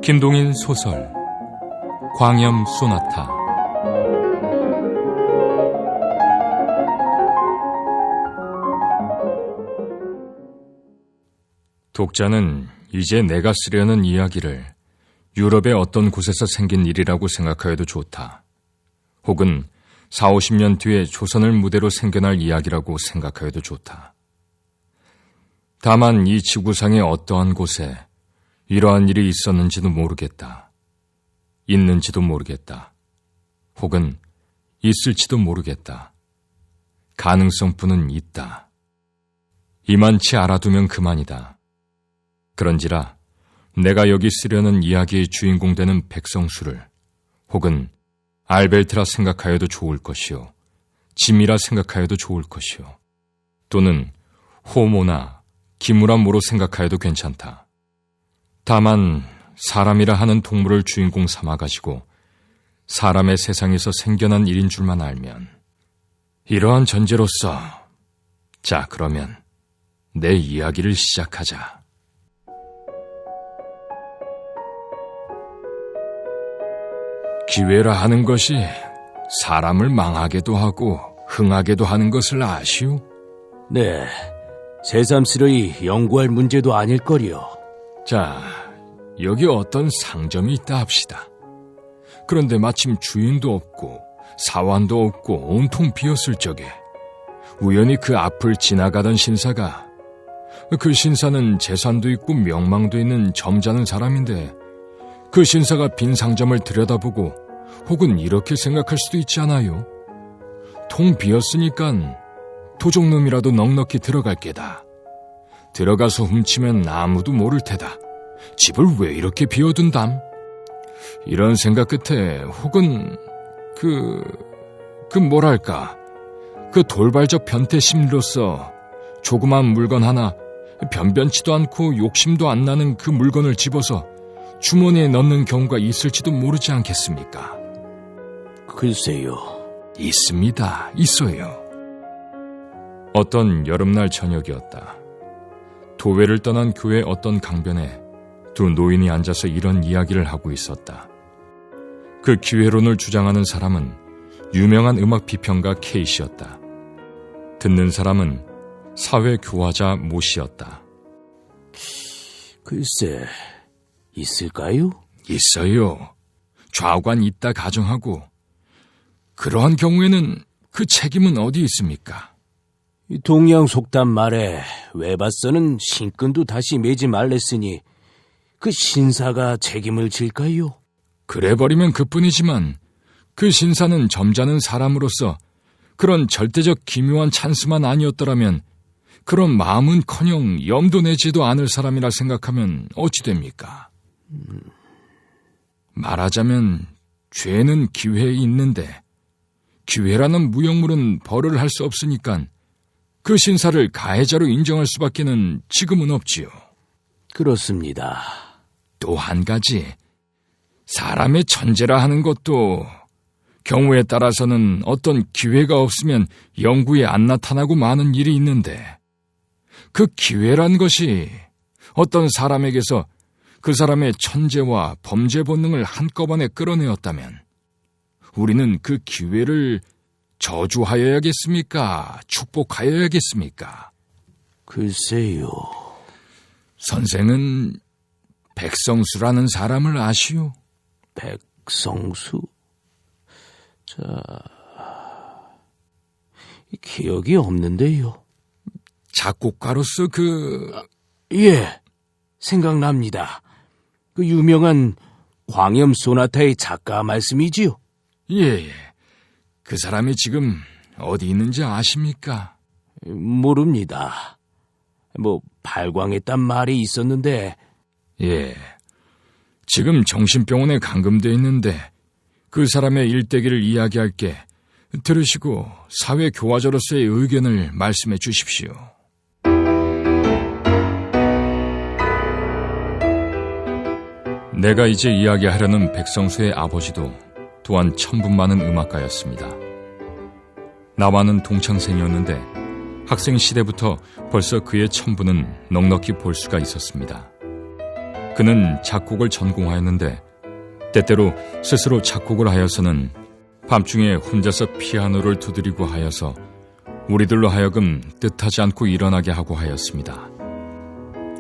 김동인 소설 광염 소나타. 독자는 이제 내가 쓰려는 이야기를 유럽의 어떤 곳에서 생긴 일이라고 생각하여도 좋다. 혹은 40~50년 뒤에 조선을 무대로 생겨날 이야기라고 생각하여도 좋다. 다만 이 지구상의 어떠한 곳에 이러한 일이 있었는지도 모르겠다. 있는지도 모르겠다. 혹은 있을지도 모르겠다. 가능성뿐은 있다. 이만치 알아두면 그만이다. 그런지라 내가 여기 쓰려는 이야기의 주인공 되는 백성수를 혹은 알벨트라 생각하여도 좋을 것이요, 짐이라 생각하여도 좋을 것이요, 또는 호모나 기무라 모로 생각하여도 괜찮다. 다만 사람이라 하는 동물을 주인공 삼아가지고 사람의 세상에서 생겨난 일인 줄만 알면, 이러한 전제로서 자, 그러면 내 이야기를 시작하자. 기회라 하는 것이 사람을 망하게도 하고 흥하게도 하는 것을 아시오? 네, 새삼스러이 연구할 문제도 아닐거리요. 자, 여기 어떤 상점이 있다 합시다. 그런데 마침 주인도 없고 사환도 없고 온통 비었을 적에 우연히 그 앞을 지나가던 신사가, 그 신사는 재산도 있고 명망도 있는 점잖은 사람인데 그 신사가 빈 상점을 들여다보고 혹은 이렇게 생각할 수도 있지 않아요? 통 비었으니깐 도적놈이라도 넉넉히 들어갈 게다. 들어가서 훔치면 아무도 모를 테다. 집을 왜 이렇게 비워둔담? 이런 생각 끝에 혹은 뭐랄까, 그 돌발적 변태 심리로서 조그만 물건 하나, 변변치도 않고 욕심도 안 나는 그 물건을 집어서 주머니에 넣는 경우가 있을지도 모르지 않겠습니까? 글쎄요. 있습니다. 있어요. 어떤 여름날 저녁이었다. 도회를 떠난 교회 어떤 강변에 두 노인이 앉아서 이런 이야기를 하고 있었다. 그 기회론을 주장하는 사람은 유명한 음악 비평가 케이시였다. 듣는 사람은 사회교화자 모씨였다. 글쎄, 있을까요? 있어요. 좌우간 있다 가정하고 그러한 경우에는 그 책임은 어디 있습니까? 동양 속담 말에 외밭서는 신끈도 다시 매지 말랬으니 그 신사가 책임을 질까요? 그래버리면 그뿐이지만 그 신사는 점잖은 사람으로서 그런 절대적 기묘한 찬스만 아니었더라면 그런 마음은커녕 염도 내지도 않을 사람이라 생각하면 어찌 됩니까? 말하자면 죄는 기회에 있는데 기회라는 무형물은 벌을 할 수 없으니까 그 신사를 가해자로 인정할 수밖에는 지금은 없지요. 그렇습니다. 또 한 가지, 사람의 천재라 하는 것도 경우에 따라서는 어떤 기회가 없으면 영구에 안 나타나고 마는 일이 있는데, 그 기회란 것이 어떤 사람에게서 그 사람의 천재와 범죄 본능을 한꺼번에 끌어내었다면 우리는 그 기회를 저주하여야겠습니까? 축복하여야겠습니까? 글쎄요. 선생은 백성수라는 사람을 아시오? 백성수? 기억이 없는데요. 작곡가로서 예, 생각납니다. 그 유명한 광염 소나타의 작가 말씀이지요? 예. 그 사람이 지금 어디 있는지 아십니까? 모릅니다. 발광했단 말이 있었는데. 예. 지금 정신병원에 감금돼 있는데 그 사람의 일대기를 이야기할게. 들으시고 사회교화자로서의 의견을 말씀해 주십시오. 내가 이제 이야기하려는 백성수의 아버지도 또한 천분 많은 음악가였습니다. 나와는 동창생이었는데 학생 시대부터 벌써 그의 천분은 넉넉히 볼 수가 있었습니다. 그는 작곡을 전공하였는데 때때로 스스로 작곡을 하여서는 밤중에 혼자서 피아노를 두드리고 하여서 우리들로 하여금 뜻하지 않고 일어나게 하고 하였습니다.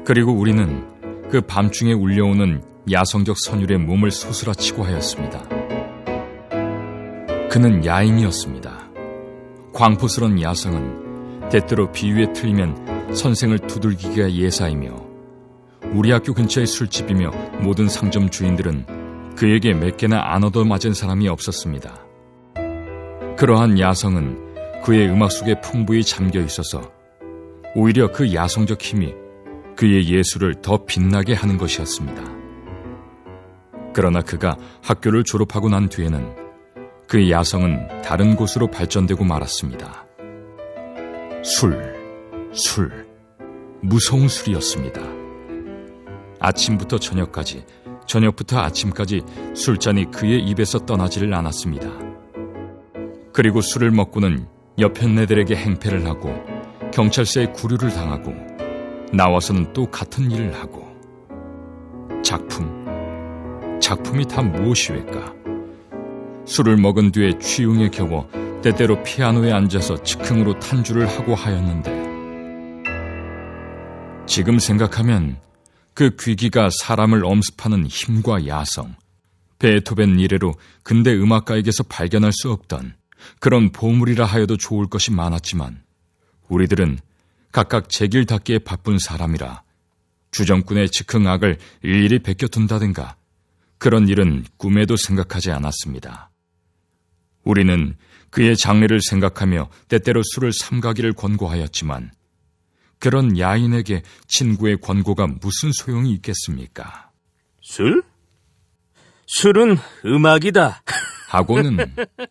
그리고 우리는 그 밤중에 울려오는 야성적 선율에 몸을 소스라치고 하였습니다. 그는 야인이었습니다. 광포스런 야성은 때때로 비유에 틀리면 선생을 두들기기가 예사이며 우리 학교 근처의 술집이며 모든 상점 주인들은 그에게 몇 개나 안 얻어맞은 사람이 없었습니다. 그러한 야성은 그의 음악 속에 풍부히 잠겨 있어서 오히려 그 야성적 힘이 그의 예술을 더 빛나게 하는 것이었습니다. 그러나 그가 학교를 졸업하고 난 뒤에는 그의 야성은 다른 곳으로 발전되고 말았습니다. 술, 무서운 술이었습니다. 아침부터 저녁까지, 저녁부터 아침까지 술잔이 그의 입에서 떠나지를 않았습니다. 그리고 술을 먹고는 여편네들에게 행패를 하고 경찰서에 구류를 당하고 나와서는 또 같은 일을 하고 작품이 다 무엇이외까? 술을 먹은 뒤에 취흉에 겨워 때때로 피아노에 앉아서 즉흥으로 탄주를 하고 하였는데 지금 생각하면 그 귀기가 사람을 엄습하는 힘과 야성, 베토벤 이래로 근대 음악가에게서 발견할 수 없던 그런 보물이라 하여도 좋을 것이 많았지만 우리들은 각각 제길 닦기에 바쁜 사람이라 주정꾼의 즉흥악을 일일이 베껴둔다든가 그런 일은 꿈에도 생각하지 않았습니다. 우리는 그의 장래를 생각하며 때때로 술을 삼가기를 권고하였지만 그런 야인에게 친구의 권고가 무슨 소용이 있겠습니까? 술? 술은 음악이다. 하고는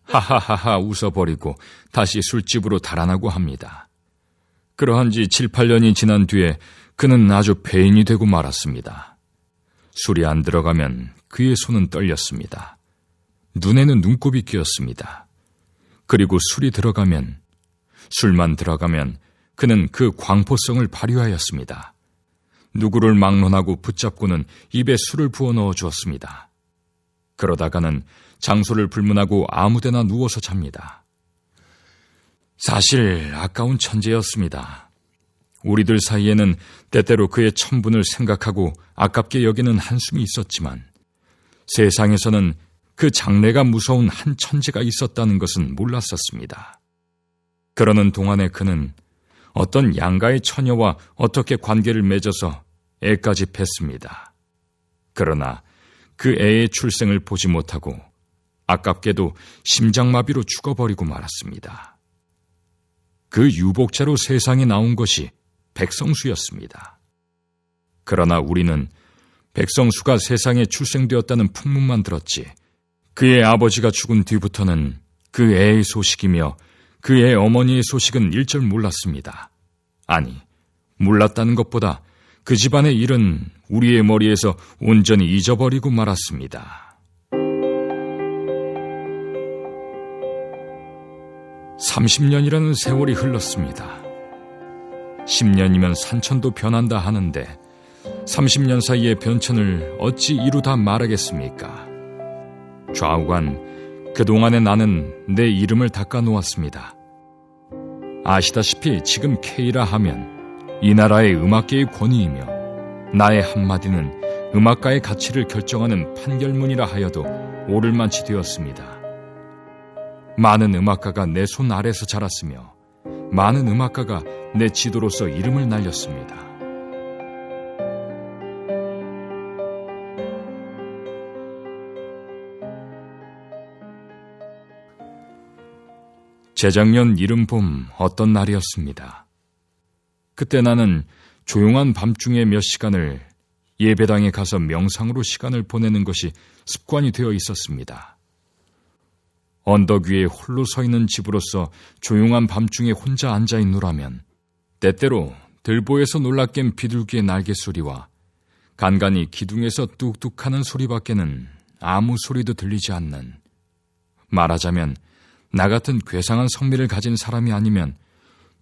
하하하하 웃어버리고 다시 술집으로 달아나고 합니다. 그러한 지 7, 8년이 지난 뒤에 그는 아주 배인이 되고 말았습니다. 술이 안 들어가면 그의 손은 떨렸습니다. 눈에는 눈곱이 끼었습니다. 그리고 술만 들어가면 그는 그 광포성을 발휘하였습니다. 누구를 막론하고 붙잡고는 입에 술을 부어 넣어 주었습니다. 그러다가는 장소를 불문하고 아무데나 누워서 잡니다. 사실 아까운 천재였습니다. 우리들 사이에는 때때로 그의 천분을 생각하고 아깝게 여기는 한숨이 있었지만 세상에서는 그 장래가 무서운 한 천재가 있었다는 것은 몰랐었습니다. 그러는 동안에 그는 어떤 양가의 처녀와 어떻게 관계를 맺어서 애까지 팼습니다. 그러나 그 애의 출생을 보지 못하고 아깝게도 심장마비로 죽어버리고 말았습니다. 그 유복자로 세상에 나온 것이 백성수였습니다. 그러나 우리는 백성수가 세상에 출생되었다는 풍문만 들었지 그의 아버지가 죽은 뒤부터는 그 애의 소식이며 그 애 어머니의 소식은 일절 몰랐습니다. 아니, 몰랐다는 것보다 그 집안의 일은 우리의 머리에서 온전히 잊어버리고 말았습니다. 30년이라는 세월이 흘렀습니다. 10년이면 산천도 변한다 하는데 30년 사이의 변천을 어찌 이루다 말하겠습니까? 좌우간 그동안에 나는 내 이름을 닦아 놓았습니다. 아시다시피 지금 K라 하면 이 나라의 음악계의 권위이며 나의 한마디는 음악가의 가치를 결정하는 판결문이라 하여도 옳을 만치 되었습니다. 많은 음악가가 내 손 아래서 자랐으며 많은 음악가가 내 지도로서 이름을 날렸습니다. 재작년 이른봄 어떤 날이었습니다. 그때 나는 조용한 밤중에 몇 시간을 예배당에 가서 명상으로 시간을 보내는 것이 습관이 되어 있었습니다. 언덕 위에 홀로 서 있는 집으로서 조용한 밤중에 혼자 앉아있노라면 때때로 들보에서 놀라 깬 비둘기의 날갯소리와 간간히 기둥에서 뚝뚝하는 소리밖에는 아무 소리도 들리지 않는, 말하자면 나 같은 괴상한 성미를 가진 사람이 아니면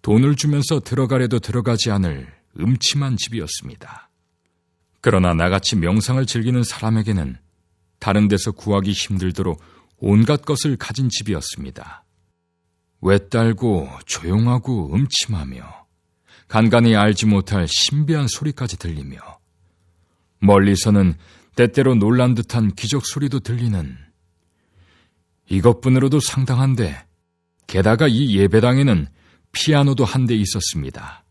돈을 주면서 들어가려도 들어가지 않을 음침한 집이었습니다. 그러나 나같이 명상을 즐기는 사람에게는 다른 데서 구하기 힘들도록 온갖 것을 가진 집이었습니다. 외딸고 조용하고 음침하며 간간히 알지 못할 신비한 소리까지 들리며 멀리서는 때때로 놀란 듯한 기적 소리도 들리는, 이것뿐으로도 상당한데 게다가 이 예배당에는 피아노도 한 대 있었습니다.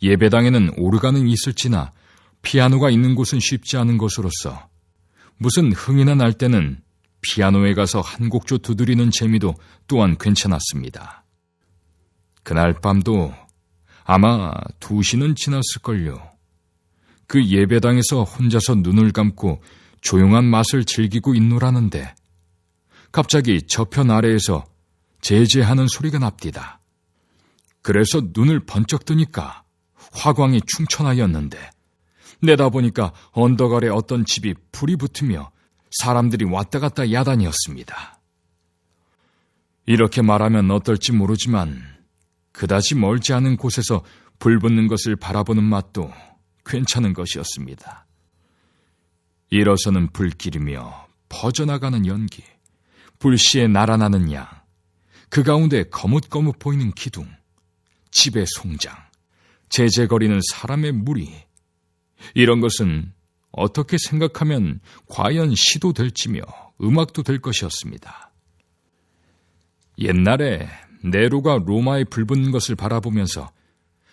예배당에는 오르간은 있을지나 피아노가 있는 곳은 쉽지 않은 것으로서 무슨 흥이나 날 때는 피아노에 가서 한 곡조 두드리는 재미도 또한 괜찮았습니다. 그날 밤도 아마 2시는 지났을걸요. 그 예배당에서 혼자서 눈을 감고 조용한 맛을 즐기고 있노라는데 갑자기 저편 아래에서 제재하는 소리가 납디다. 그래서 눈을 번쩍 뜨니까 화광이 충천하였는데 내다보니까 언덕 아래 어떤 집이 불이 붙으며 사람들이 왔다 갔다 야단이었습니다. 이렇게 말하면 어떨지 모르지만 그다지 멀지 않은 곳에서 불 붙는 것을 바라보는 맛도 괜찮은 것이었습니다. 일어서는 불길이며 퍼져나가는 연기, 불시에 날아나는 양, 그 가운데 거뭇거뭇 보이는 기둥, 집의 송장, 제재거리는 사람의 무리, 이런 것은 어떻게 생각하면 과연 시도 될지며 음악도 될 것이었습니다. 옛날에 네로가 로마에 불붙는 것을 바라보면서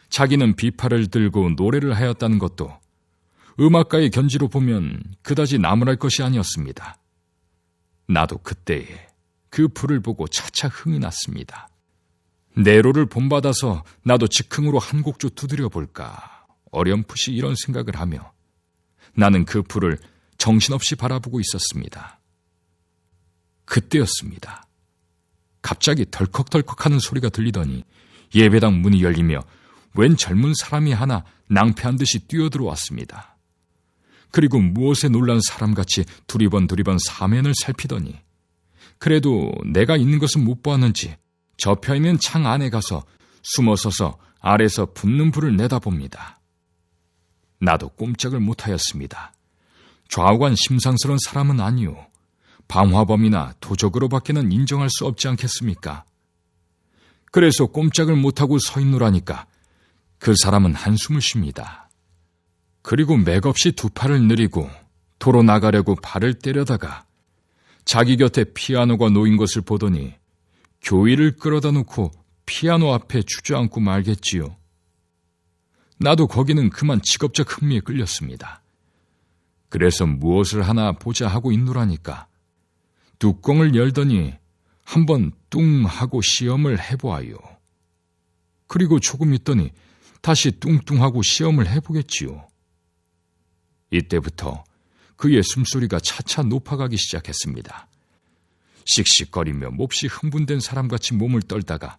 자기는 비파를 들고 노래를 하였다는 것도 음악가의 견지로 보면 그다지 나무랄 것이 아니었습니다. 나도 그때에 그 불을 보고 차차 흥이 났습니다. 네로를 본받아서 나도 즉흥으로 한 곡조 두드려 볼까 어렴풋이 이런 생각을 하며 나는 그 불을 정신없이 바라보고 있었습니다. 그때였습니다. 갑자기 덜컥덜컥 하는 소리가 들리더니 예배당 문이 열리며 웬 젊은 사람이 하나 낭패한 듯이 뛰어들어왔습니다. 그리고 무엇에 놀란 사람같이 두리번 사면을 살피더니 그래도 내가 있는 것은 못 보았는지 접혀있는 창 안에 가서 숨어서서 아래서 붙는 불을 내다봅니다. 나도 꼼짝을 못하였습니다. 좌우간 심상스러운 사람은 아니오. 방화범이나 도적으로밖에는 인정할 수 없지 않겠습니까? 그래서 꼼짝을 못하고 서 있노라니까 그 사람은 한숨을 쉽니다. 그리고 맥없이 두 팔을 느리고 도로 나가려고 발을 때려다가 자기 곁에 피아노가 놓인 것을 보더니 교의를 끌어다 놓고 피아노 앞에 주저앉고 말겠지요. 나도 거기는 그만 직업적 흥미에 끌렸습니다. 그래서 무엇을 하나 보자 하고 있노라니까 뚜껑을 열더니 한번 뚱 하고 시험을 해보아요. 그리고 조금 있더니 다시 뚱뚱하고 시험을 해보겠지요. 이때부터 그의 숨소리가 차차 높아가기 시작했습니다. 씩씩거리며 몹시 흥분된 사람같이 몸을 떨다가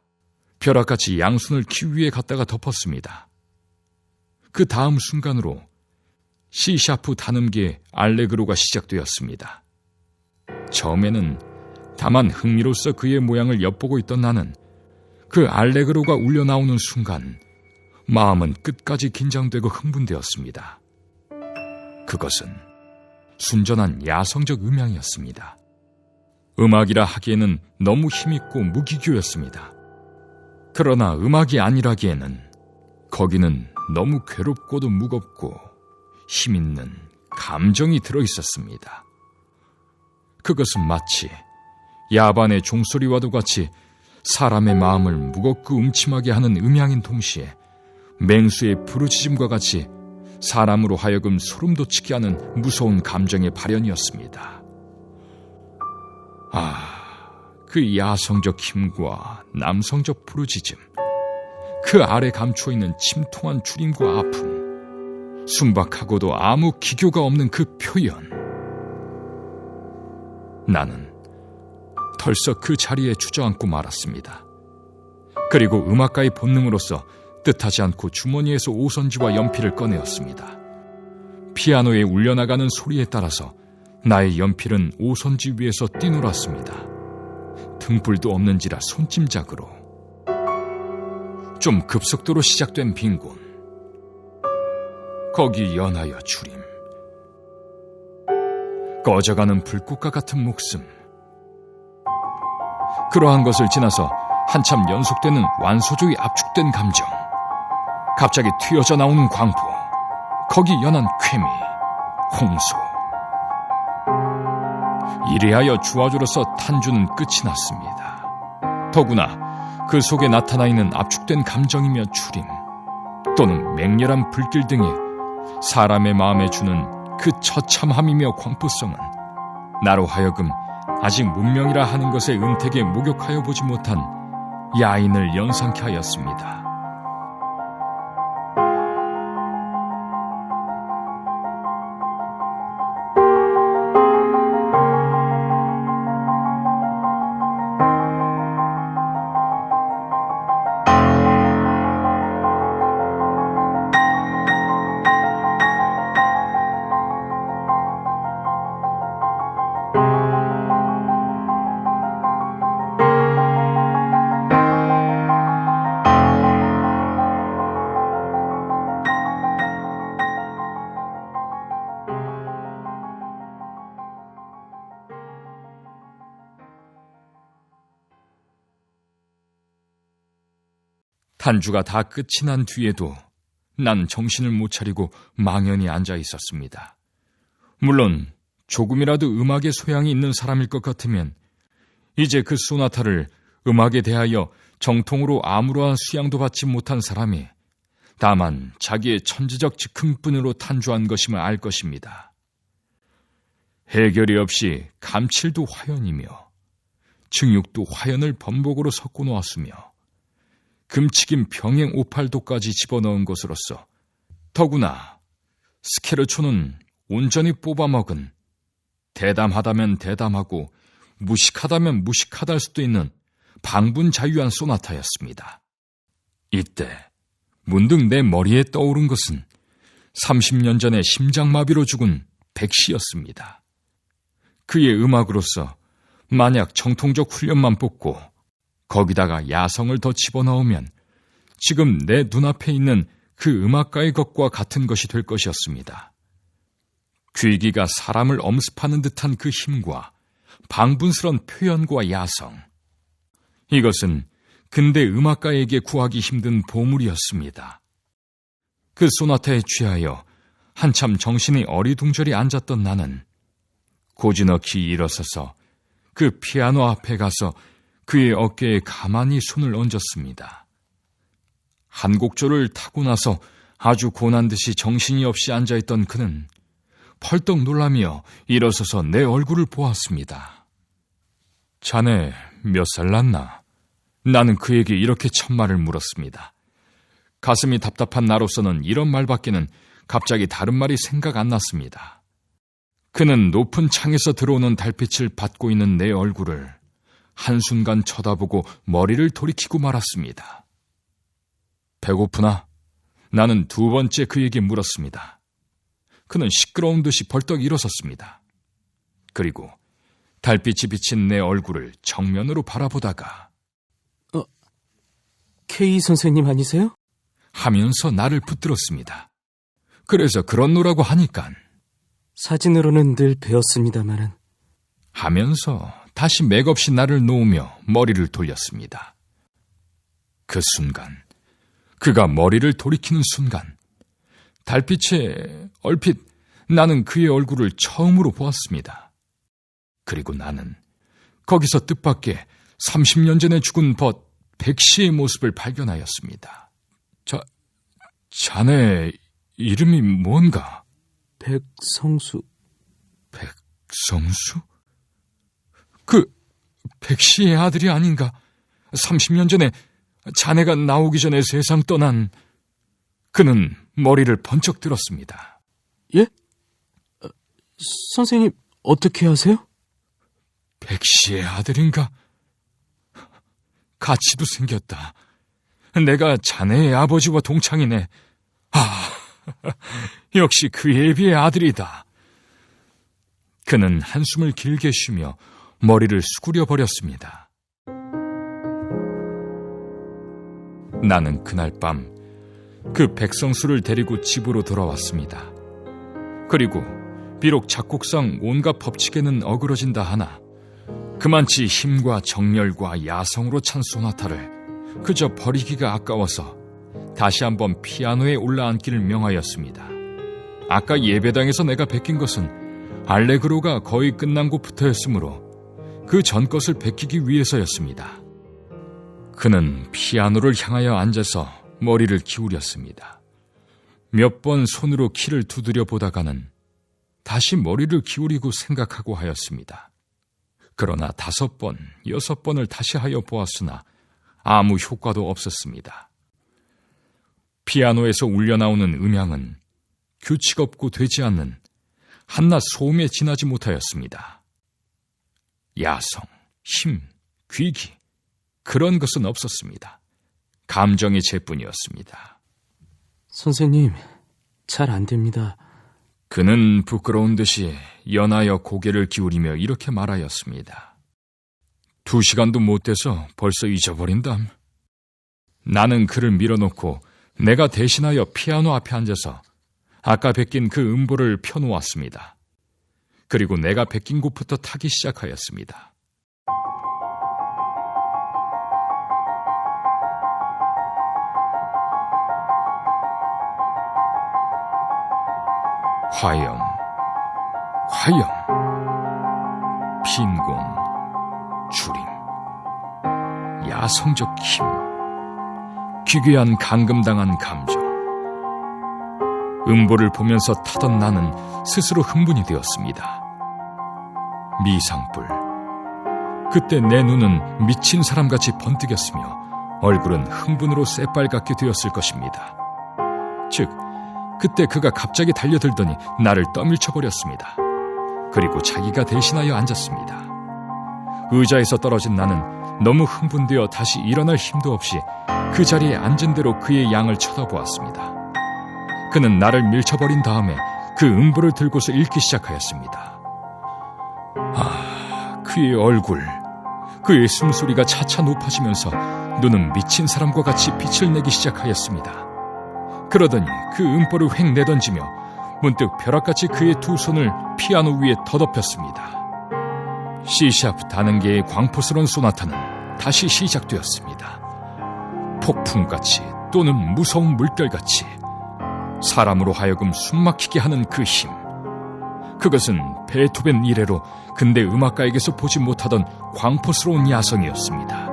벼락같이 양손을 키 위에 갖다가 덮었습니다. 그 다음 순간으로 C샤프 단음계의 알레그로가 시작되었습니다. 처음에는 다만 흥미로써 그의 모양을 엿보고 있던 나는 그 알레그로가 울려 나오는 순간 마음은 끝까지 긴장되고 흥분되었습니다. 그것은 순전한 야성적 음향이었습니다. 음악이라 하기에는 너무 힘있고 무기교였습니다. 그러나 음악이 아니라기에는 거기는 너무 괴롭고도 무겁고 힘있는 감정이 들어있었습니다. 그것은 마치 야반의 종소리와도 같이 사람의 마음을 무겁고 음침하게 하는 음향인 동시에 맹수의 부르짖음과 같이 사람으로 하여금 소름 돋치게 하는 무서운 감정의 발현이었습니다. 그 야성적 힘과 남성적 부르짖음, 그 아래 감춰있는 침통한 주림과 아픔, 순박하고도 아무 기교가 없는 그 표현. 나는 털썩 그 자리에 주저앉고 말았습니다. 그리고 음악가의 본능으로서 뜻하지 않고 주머니에서 오선지와 연필을 꺼내었습니다. 피아노에 울려나가는 소리에 따라서 나의 연필은 오선지 위에서 뛰놀았습니다. 등불도 없는지라 손짐작으로. 좀 급속도로 시작된 빈곤. 거기 연하여 주림. 꺼져가는 불꽃과 같은 목숨. 그러한 것을 지나서 한참 연속되는 완소조의 압축된 감정. 갑자기 튀어져 나오는 광포. 거기 연한 쾌미, 홍소. 이리하여 주화조로서 탄주는 끝이 났습니다. 더구나 그 속에 나타나 있는 압축된 감정이며 추림, 또는 맹렬한 불길 등이 사람의 마음에 주는 그 처참함이며 광포성은 나로 하여금 아직 문명이라 하는 것의 은택에 목욕하여 보지 못한 야인을 연상케 하였습니다. 탄주가 다 끝이 난 뒤에도 난 정신을 못 차리고 망연히 앉아 있었습니다. 물론 조금이라도 음악에 소양이 있는 사람일 것 같으면 이제 그 소나타를 음악에 대하여 정통으로 아무러한 수양도 받지 못한 사람이 다만 자기의 천재적 즉흥뿐으로 탄주한 것임을 알 것입니다. 해결이 없이 감칠도 화연이며 증육도 화연을 번복으로 섞어 놓았으며 금치긴 병행 오팔도까지 집어넣은 것으로서 더구나 스케르초는 온전히 뽑아먹은 대담하다면 대담하고 무식하다면 무식하다 할 수도 있는 방분자유한 소나타였습니다. 이때 문득 내 머리에 떠오른 것은 30년 전에 심장마비로 죽은 백시였습니다. 그의 음악으로서 만약 정통적 훈련만 뽑고 거기다가 야성을 더 집어넣으면 지금 내 눈앞에 있는 그 음악가의 것과 같은 것이 될 것이었습니다. 귀기가 사람을 엄습하는 듯한 그 힘과 방분스런 표현과 야성. 이것은 근대 음악가에게 구하기 힘든 보물이었습니다. 그 소나타에 취하여 한참 정신이 어리둥절히 앉았던 나는 고즈넉히 일어서서 그 피아노 앞에 가서 그의 어깨에 가만히 손을 얹었습니다. 한 곡조를 타고 나서 아주 고난듯이 정신이 없이 앉아있던 그는 펄떡 놀라며 일어서서 내 얼굴을 보았습니다. 자네 몇 살 났나? 나는 그에게 이렇게 첫말을 물었습니다. 가슴이 답답한 나로서는 이런 말밖에는 갑자기 다른 말이 생각 안 났습니다. 그는 높은 창에서 들어오는 달빛을 받고 있는 내 얼굴을 한순간 쳐다보고 머리를 돌이키고 말았습니다. 배고프나? 나는 두 번째 그에게 물었습니다. 그는 시끄러운 듯이 벌떡 일어섰습니다. 그리고 달빛이 비친 내 얼굴을 정면으로 바라보다가 K 선생님 아니세요? 하면서 나를 붙들었습니다. 그래서 그렇노라고 하니깐 사진으로는 늘 배웠습니다마는 하면서 다시 맥없이 나를 놓으며 머리를 돌렸습니다. 그 순간, 그가 머리를 돌이키는 순간 달빛에 얼핏 나는 그의 얼굴을 처음으로 보았습니다. 그리고 나는 거기서 뜻밖의 30년 전에 죽은 벗 백시의 모습을 발견하였습니다. 자네 이름이 뭔가? 백성수. 백성수? 그 백시의 아들이 아닌가? 30년 전에 자네가 나오기 전에 세상 떠난. 그는 머리를 번쩍 들었습니다. 예? 선생님 어떻게 아세요? 백시의 아들인가? 가치도 생겼다. 내가 자네의 아버지와 동창이네. 역시 그 예비의 아들이다. 그는 한숨을 길게 쉬며 머리를 수그려 버렸습니다. 나는 그날 밤 그 백성수를 데리고 집으로 돌아왔습니다. 그리고 비록 작곡상 온갖 법칙에는 어그러진다 하나 그만치 힘과 정열과 야성으로 찬 소나타를 그저 버리기가 아까워서 다시 한번 피아노에 올라앉기를 명하였습니다. 아까 예배당에서 내가 베낀 것은 알레그로가 거의 끝난 곳부터였으므로 그 전 것을 베끼기 위해서였습니다. 그는 피아노를 향하여 앉아서 머리를 기울였습니다. 몇 번 손으로 키를 두드려 보다가는 다시 머리를 기울이고 생각하고 하였습니다. 그러나 5번, 6번을 다시 하여 보았으나 아무 효과도 없었습니다. 피아노에서 울려나오는 음향은 규칙 없고 되지 않는 한낱 소음에 지나지 못하였습니다. 야성, 힘, 귀기 그런 것은 없었습니다. 감정의 재뿐이었습니다. 선생님, 잘 안 됩니다. 그는 부끄러운 듯이 연하여 고개를 기울이며 이렇게 말하였습니다. 2시간도 못 돼서 벌써 잊어버린담. 나는 그를 밀어놓고 내가 대신하여 피아노 앞에 앉아서 아까 베낀 그 음보를 펴놓았습니다. 그리고 내가 베낀 곳부터 타기 시작하였습니다. 화염, 화염, 빈곤, 주림, 야성적 힘, 기괴한 감금당한 감정. 음보를 보면서 타던 나는 스스로 흥분이 되었습니다. 미상불. 그때 내 눈은 미친 사람같이 번뜩였으며 얼굴은 흥분으로 새빨갛게 되었을 것입니다. 즉, 그때 그가 갑자기 달려들더니 나를 떠밀쳐버렸습니다. 그리고 자기가 대신하여 앉았습니다. 의자에서 떨어진 나는 너무 흥분되어 다시 일어날 힘도 없이 그 자리에 앉은 대로 그의 양을 쳐다보았습니다. 그는 나를 밀쳐버린 다음에 그 음보를 들고서 읽기 시작하였습니다. 그의 얼굴, 그의 숨소리가 차차 높아지면서 눈은 미친 사람과 같이 빛을 내기 시작하였습니다. 그러더니 그 음보를 획 내던지며 문득 벼락같이 그의 2 손을 피아노 위에 더덮였습니다. C샵 다능계의 광포스러운 소나타는 다시 시작되었습니다. 폭풍같이 또는 무서운 물결같이 사람으로 하여금 숨막히게 하는 그 힘. 그것은 베토벤 이래로 근대 음악가에게서 보지 못하던 광포스러운 야성이었습니다.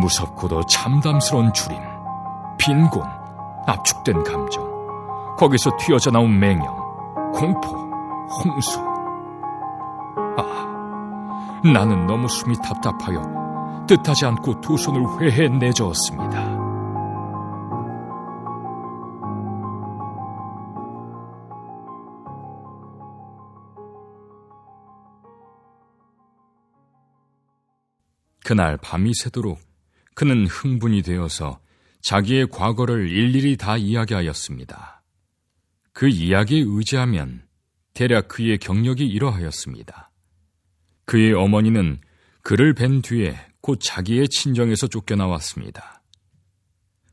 무섭고도 참담스러운 주림, 빈곤, 압축된 감정, 거기서 튀어져 나온 맹령, 공포, 홍수. 나는 너무 숨이 답답하여 뜻하지 않고 2 손을 회해 내저었습니다. 그날 밤이 새도록 그는 흥분이 되어서 자기의 과거를 일일이 다 이야기하였습니다. 그 이야기에 의지하면 대략 그의 경력이 이러하였습니다. 그의 어머니는 그를 뵌 뒤에 곧 자기의 친정에서 쫓겨나왔습니다.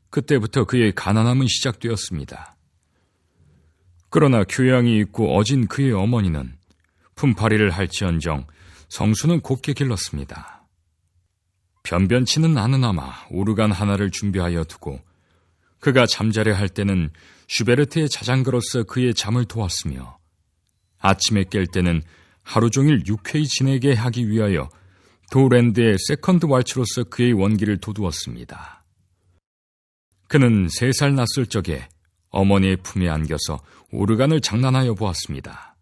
그때부터 그의 가난함은 시작되었습니다. 그러나 교양이 있고 어진 그의 어머니는 품팔이를 할지언정 성수는 곱게 길렀습니다. 변변치는 않으나마 오르간 하나를 준비하여 두고 그가 잠자려 할 때는 슈베르트의 자장가로서 그의 잠을 도왔으며 아침에 깰 때는 하루 종일 유쾌히 지내게 하기 위하여 도랜드의 세컨드 왈츠로서 그의 원기를 도두었습니다. 그는 3살 났을 적에 어머니의 품에 안겨서 오르간을 장난하여 보았습니다.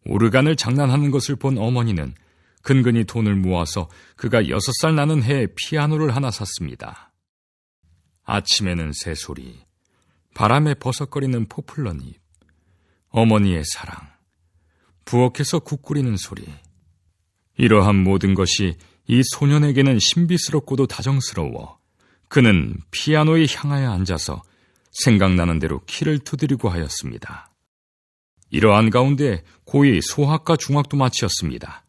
오르간을 장난하는 것을 본 어머니는 근근히 돈을 모아서 그가 6살 나는 해에 피아노를 하나 샀습니다. 아침에는 새소리, 바람에 버석거리는 포플러잎, 어머니의 사랑, 부엌에서 국 끓이는 소리. 이러한 모든 것이 이 소년에게는 신비스럽고도 다정스러워 그는 피아노에 향하여 앉아서 생각나는 대로 키를 두드리고 하였습니다. 이러한 가운데 고이 소학과 중학도 마치었습니다.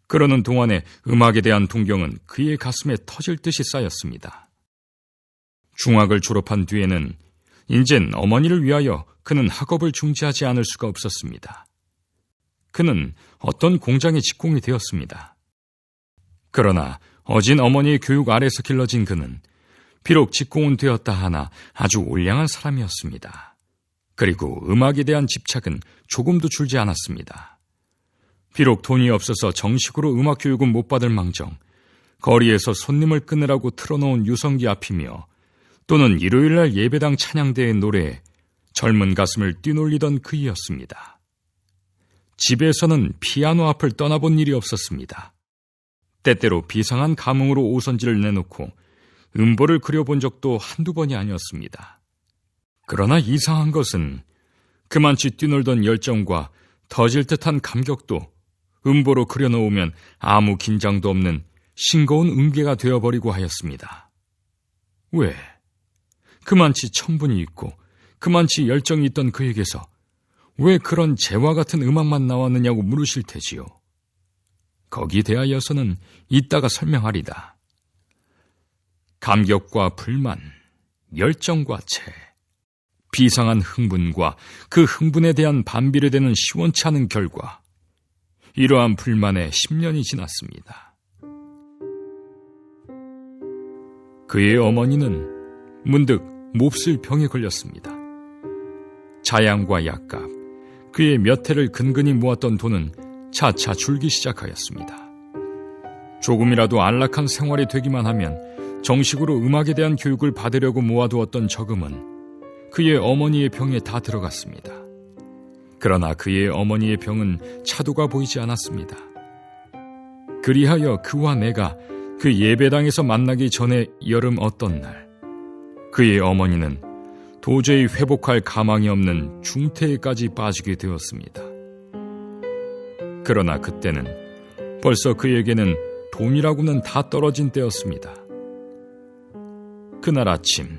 그러는 동안에 음악에 대한 동경은 그의 가슴에 터질 듯이 쌓였습니다. 중학을 졸업한 뒤에는 인젠 어머니를 위하여 그는 학업을 중지하지 않을 수가 없었습니다. 그는 어떤 공장의 직공이 되었습니다. 그러나 어진 어머니의 교육 아래서 길러진 그는 비록 직공은 되었다 하나 아주 올량한 사람이었습니다. 그리고 음악에 대한 집착은 조금도 줄지 않았습니다. 비록 돈이 없어서 정식으로 음악 교육은 못 받을 망정 거리에서 손님을 끊으라고 틀어놓은 유성기 앞이며 또는 일요일날 예배당 찬양대의 노래에 젊은 가슴을 뛰놀리던 그이였습니다. 집에서는 피아노 앞을 떠나본 일이 없었습니다. 때때로 비상한 감흥으로 오선지를 내놓고 음보를 그려본 적도 한두 번이 아니었습니다. 그러나 이상한 것은 그만치 뛰놀던 열정과 터질 듯한 감격도 음보로 그려놓으면 아무 긴장도 없는 싱거운 음계가 되어버리고 하였습니다. 왜? 그만치 천분이 있고 그만치 열정이 있던 그에게서 왜 그런 재와 같은 음악만 나왔느냐고 물으실 테지요. 거기에 대하여서는 이따가 설명하리다. 감격과 불만, 열정과 채, 비상한 흥분과 그 흥분에 대한 반비례 되는 시원치 않은 결과, 이러한 불만에 10년이 지났습니다. 그의 어머니는 문득 몹쓸 병에 걸렸습니다. 자양과 약값, 그의 몇 해를 근근히 모았던 돈은 차차 줄기 시작하였습니다. 조금이라도 안락한 생활이 되기만 하면 정식으로 음악에 대한 교육을 받으려고 모아두었던 저금은 그의 어머니의 병에 다 들어갔습니다. 그러나 그의 어머니의 병은 차도가 보이지 않았습니다. 그리하여 그와 내가 그 예배당에서 만나기 전에 여름 어떤 날, 그의 어머니는 도저히 회복할 가망이 없는 중태에까지 빠지게 되었습니다. 그러나 그때는 벌써 그에게는 돈이라고는 다 떨어진 때였습니다. 그날 아침,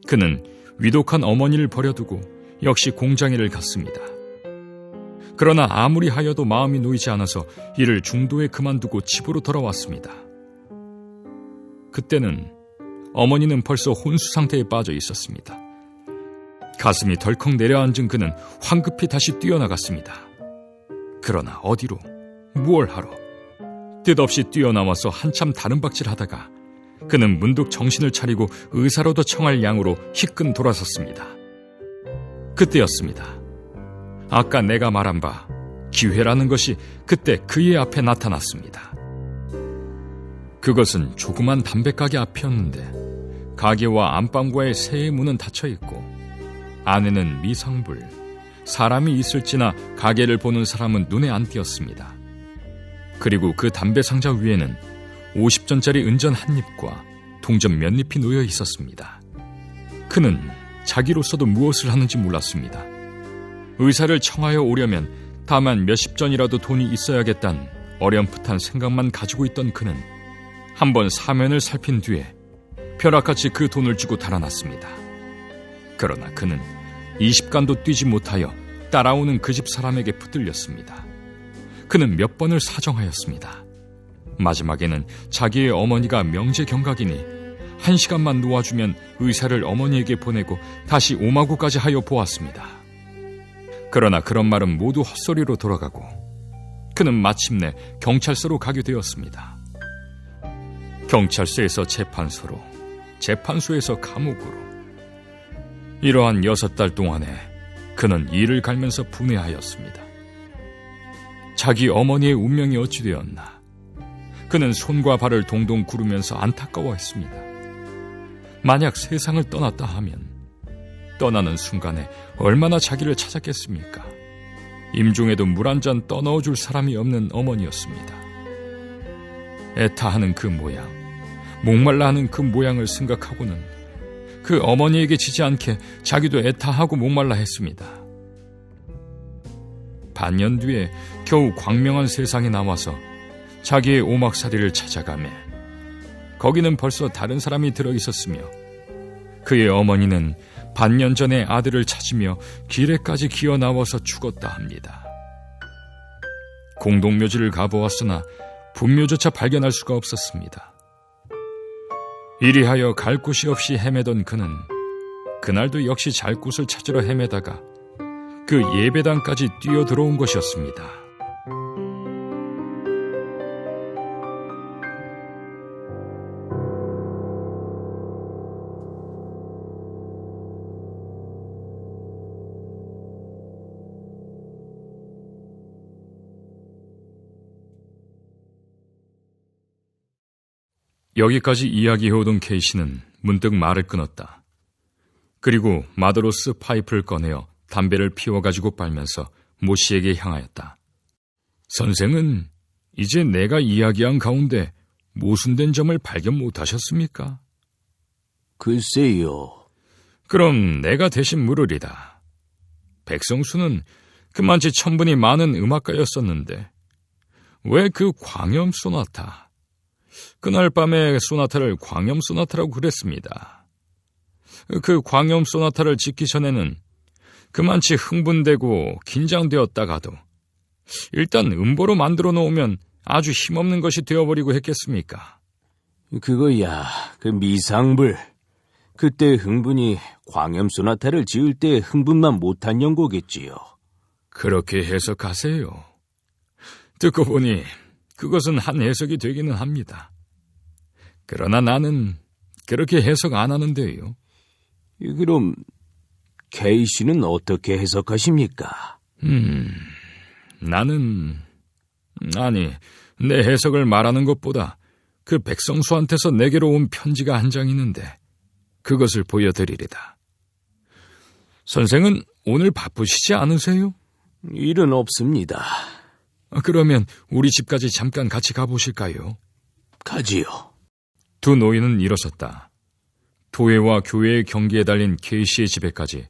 그는 위독한 어머니를 버려두고 역시 공장일을 갔습니다. 그러나 아무리 하여도 마음이 놓이지 않아서 일을 중도에 그만두고 집으로 돌아왔습니다. 그때는 어머니는 벌써 혼수 상태에 빠져 있었습니다. 가슴이 덜컥 내려앉은 그는 황급히 다시 뛰어나갔습니다. 그러나 어디로? 무얼 하러? 뜻없이 뛰어나와서 한참 다른 박질하다가 그는 문득 정신을 차리고 의사로도 청할 양으로 희끈 돌아섰습니다. 그때였습니다. 아까 내가 말한 바 기회라는 것이 그때 그의 앞에 나타났습니다. 그것은 조그만 담배가게 앞이었는데 가게와 안방과의 세의 문은 닫혀있고 안에는 미상불, 사람이 있을지나 가게를 보는 사람은 눈에 안 띄었습니다. 그리고 그 담배 상자 위에는 50전짜리 은전 한 입과 동전 몇 잎이 놓여 있었습니다. 그는 자기로서도 무엇을 하는지 몰랐습니다. 의사를 청하여 오려면 다만 몇십 전이라도 돈이 있어야겠다는 어렴풋한 생각만 가지고 있던 그는 한번 사면을 살핀 뒤에 벼락같이 그 돈을 주고 달아났습니다. 그러나 그는 20간도 뛰지 못하여 따라오는 그 집 사람에게 붙들렸습니다. 그는 몇 번을 사정하였습니다. 마지막에는 자기의 어머니가 명제경각이니 1시간만 놓아주면 의사를 어머니에게 보내고 다시 오마구까지 하여 보았습니다. 그러나 그런 말은 모두 헛소리로 돌아가고 그는 마침내 경찰서로 가게 되었습니다. 경찰서에서 재판소로, 재판소에서 감옥으로. 이러한 6달 동안에 그는 이를 갈면서 분해하였습니다. 자기 어머니의 운명이 어찌 되었나. 그는 손과 발을 동동 구르면서 안타까워했습니다. 만약 세상을 떠났다 하면 떠나는 순간에 얼마나 자기를 찾았겠습니까? 임종에도 물 한 잔 떠넣어줄 사람이 없는 어머니였습니다. 애타하는 그 모양, 목말라 하는 그 모양을 생각하고는 그 어머니에게 지지 않게 자기도 애타하고 목말라 했습니다. 반년 뒤에 겨우 광명한 세상에 나와서 자기의 오막살이를 찾아가매 거기는 벌써 다른 사람이 들어있었으며 그의 어머니는 반년 전에 아들을 찾으며 길에까지 기어 나와서 죽었다 합니다. 공동묘지를 가보았으나 분묘조차 발견할 수가 없었습니다. 이리하여 갈 곳이 없이 헤매던 그는 그날도 역시 잘 곳을 찾으러 헤매다가 그 예배당까지 뛰어들어온 것이었습니다. 여기까지 이야기해오던 케이시는 문득 말을 끊었다. 그리고 마더로스 파이프를 꺼내어 담배를 피워가지고 빨면서 모 씨에게 향하였다. 선생은 이제 내가 이야기한 가운데 모순된 점을 발견 못하셨습니까? 글쎄요. 그럼 내가 대신 물으리다. 백성수는 그만치 천분이 많은 음악가였었는데 왜 그 광염 소나타, 그날 밤에 소나타를 광염 소나타라고 그랬습니다. 그 광염 소나타를 짓기 전에는 그만치 흥분되고 긴장되었다가도 일단 음보로 만들어 놓으면 아주 힘없는 것이 되어버리고 했겠습니까? 그거야, 그 미상불. 그때 흥분이 광염 소나타를 지을 때 흥분만 못한 연고겠지요. 그렇게 해석하세요. 듣고 보니 그것은 한 해석이 되기는 합니다. 그러나 나는 그렇게 해석 안 하는데요. 그럼 케이 씨는 어떻게 해석하십니까? 나는... 내 해석을 말하는 것보다 그 백성수한테서 내게로 온 편지가 한 장 있는데 그것을 보여드리리다. 선생은 오늘 바쁘시지 않으세요? 일은 없습니다. 그러면 우리 집까지 잠깐 같이 가보실까요? 가지요. 두 노인은 일어섰다. 도회와 교회의 경기에 달린 케이시의 집에까지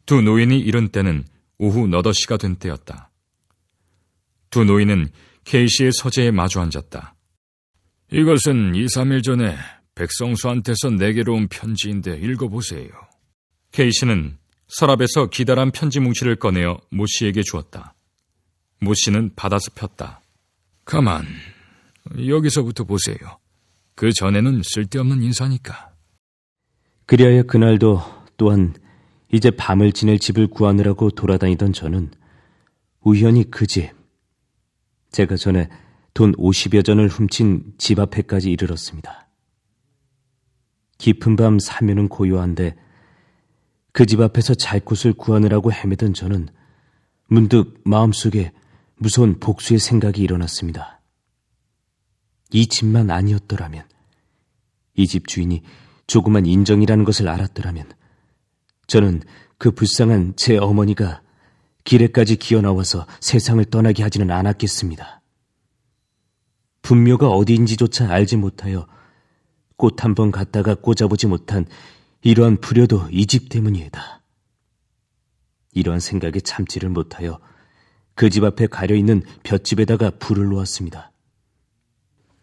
두 노인이 이른 때는 오후 8시가 된 때였다. 두 노인은 케이시의 서재에 마주 앉았다. 이것은 2, 3일 전에 백성수한테서 내게로 온 편지인데 읽어보세요. 케이시는 서랍에서 기다란 편지 뭉치를 꺼내어 모 씨에게 주었다. 모 씨는 받아서 폈다. 가만, 여기서부터 보세요. 그 전에는 쓸데없는 인사니까. 그리하여 그날도 또한 이제 밤을 지낼 집을 구하느라고 돌아다니던 저는 우연히 그 집, 제가 전에 돈 50여 전을 훔친 집 앞에까지 이르렀습니다. 깊은 밤 사면은 고요한데 그 집 앞에서 잘 곳을 구하느라고 헤매던 저는 문득 마음속에 무서운 복수의 생각이 일어났습니다. 이 집만 아니었더라면, 이 집 주인이 조그만 인정이라는 것을 알았더라면 저는 그 불쌍한 제 어머니가 길에까지 기어나와서 세상을 떠나게 하지는 않았겠습니다. 분묘가 어디인지조차 알지 못하여 꽃 한 번 갖다가 꽂아보지 못한 이러한 불효도 이 집 때문이다. 이러한 생각에 참지를 못하여 그 집 앞에 가려있는 볏집에다가 불을 놓았습니다.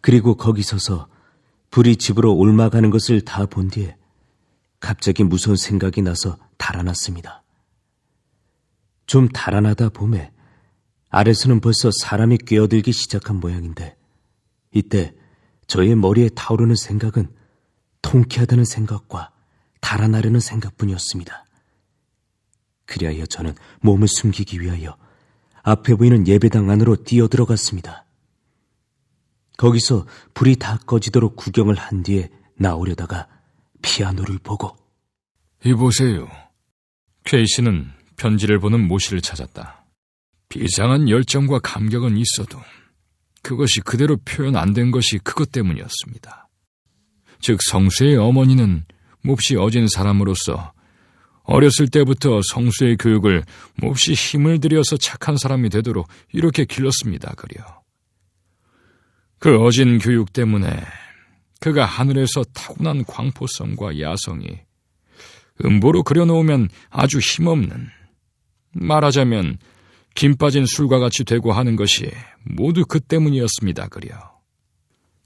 그리고 거기 서서 불이 집으로 옮아가는 것을 다 본 뒤에 갑자기 무서운 생각이 나서 달아났습니다. 좀 달아나다 봄에 아래서는 벌써 사람이 꿰어들기 시작한 모양인데 이때 저의 머리에 타오르는 생각은 통쾌하다는 생각과 달아나려는 생각뿐이었습니다. 그리하여 저는 몸을 숨기기 위하여 앞에 보이는 예배당 안으로 뛰어들어갔습니다. 거기서 불이 다 꺼지도록 구경을 한 뒤에 나오려다가 피아노를 보고 이보세요. 케이시는 편지를 보는 모 씨를 찾았다. 비상한 열정과 감격은 있어도 그것이 그대로 표현 안 된 것이 그것 때문이었습니다. 즉 성수의 어머니는 몹시 어진 사람으로서 어렸을 때부터 성수의 교육을 몹시 힘을 들여서 착한 사람이 되도록 이렇게 길렀습니다. 그려. 그 어진 교육 때문에 그가 하늘에서 타고난 광포성과 야성이 음보로 그려놓으면 아주 힘없는, 말하자면 김 빠진 술과 같이 되고 하는 것이 모두 그 때문이었습니다. 그려.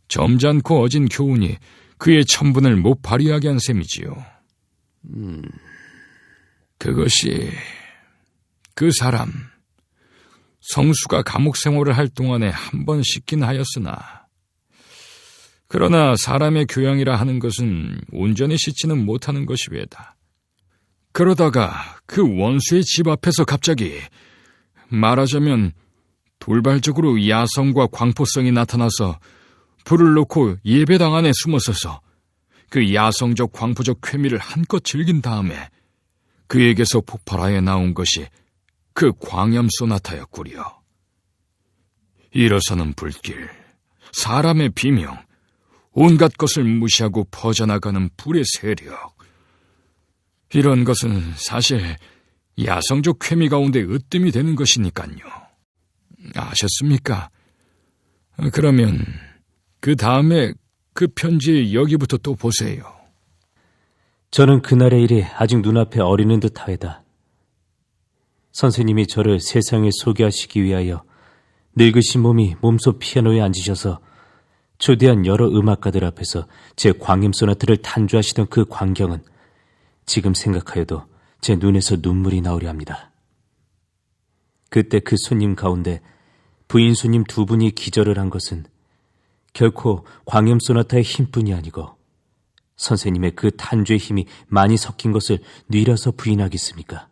점잖고 어진 교훈이 그의 천분을 못 발휘하게 한 셈이지요. 그것이 그 사람 성수가 감옥 생활을 할 동안에 한 번 씻긴 하였으나 그러나 사람의 교양이라 하는 것은 온전히 씻지는 못하는 것이 왜다. 그러다가 그 원수의 집 앞에서 갑자기 말하자면 돌발적으로 야성과 광포성이 나타나서 불을 놓고 예배당 안에 숨어서서 그 야성적 광포적 쾌미를 한껏 즐긴 다음에 그에게서 폭발하여 나온 것이 그 광염 소나타였구려. 일어서는 불길, 사람의 비명, 온갖 것을 무시하고 퍼져나가는 불의 세력. 이런 것은 사실 야성적 쾌미 가운데 으뜸이 되는 것이니까요. 아셨습니까? 그러면 그 다음에 그 편지 여기부터 또 보세요. 저는 그날의 일이 아직 눈앞에 어리는 듯하다. 선생님이 저를 세상에 소개하시기 위하여 늙으신 몸이 몸소 피아노에 앉으셔서 초대한 여러 음악가들 앞에서 제 광임 소나트를 탄주하시던 그 광경은 지금 생각하여도 제 눈에서 눈물이 나오려 합니다. 그때 그 손님 가운데 부인 손님 두 분이 기절을 한 것은 결코 광염 소나타의 힘뿐이 아니고 선생님의 그 탄주의 힘이 많이 섞인 것을 뉘려서 부인하겠습니까?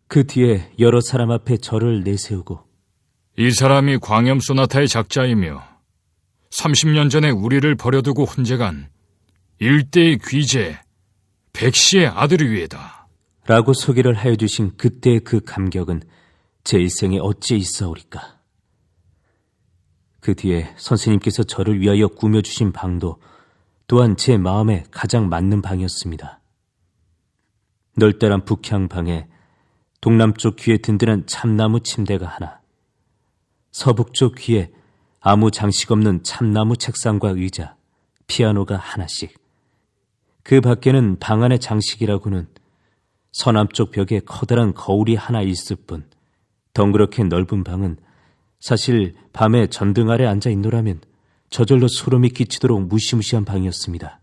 그 뒤에 여러 사람 앞에 저를 내세우고 이 사람이 광염 소나타의 작자이며 30년 전에 우리를 버려두고 혼재간 일대의 귀재 백씨의 아들이외다 라고 소개를 하여 주신 그때의 그 감격은 제 일생에 어찌 있사오리까. 그 뒤에 선생님께서 저를 위하여 꾸며주신 방도 또한 제 마음에 가장 맞는 방이었습니다. 널따란 북향 방에 동남쪽 귀에 든든한 참나무 침대가 하나, 서북쪽 귀에 아무 장식 없는 참나무 책상과 의자, 피아노가 하나씩, 그 밖에는 방 안의 장식이라고는 서남쪽 벽에 커다란 거울이 하나 있을 뿐 덩그렇게 넓은 방은 사실 밤에 전등 아래 앉아 있노라면 저절로 소름이 끼치도록 무시무시한 방이었습니다.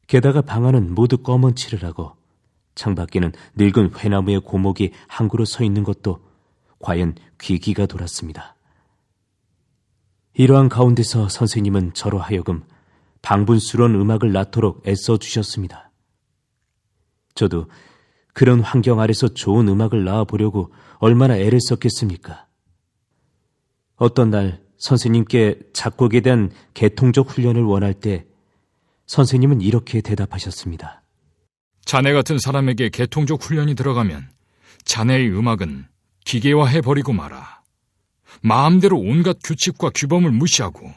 게다가 방 안은 모두 검은 칠을 하고 창밖에는 늙은 회나무의 고목이 한 그루 서 있는 것도 과연 귀기가 돌았습니다. 이러한 가운데서 선생님은 저로 하여금 방분스러운 음악을 낳도록 애써주셨습니다. 저도 그런 환경 아래서 좋은 음악을 낳아보려고 얼마나 애를 썼겠습니까? 어떤 날 선생님께 작곡에 대한 개통적 훈련을 원할 때 선생님은 이렇게 대답하셨습니다. 자네 같은 사람에게 개통적 훈련이 들어가면 자네의 음악은 기계화해버리고 마라. 마음대로 온갖 규칙과 규범을 무시하고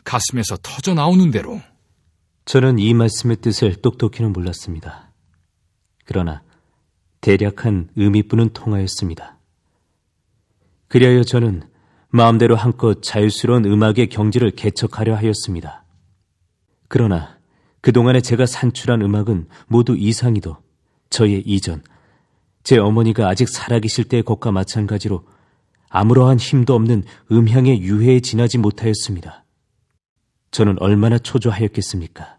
가슴에서 터져 나오는 대로. 저는 이 말씀의 뜻을 똑똑히는 몰랐습니다. 그러나 대략한 의미뿐은 통하였습니다. 그리하여 저는 마음대로 한껏 자유스러운 음악의 경지를 개척하려 하였습니다. 그러나 그동안에 제가 산출한 음악은 모두 이상이도 저의 이전, 제 어머니가 아직 살아계실 때의 것과 마찬가지로 아무러한 힘도 없는 음향의 유해에 지나지 못하였습니다. 저는 얼마나 초조하였겠습니까?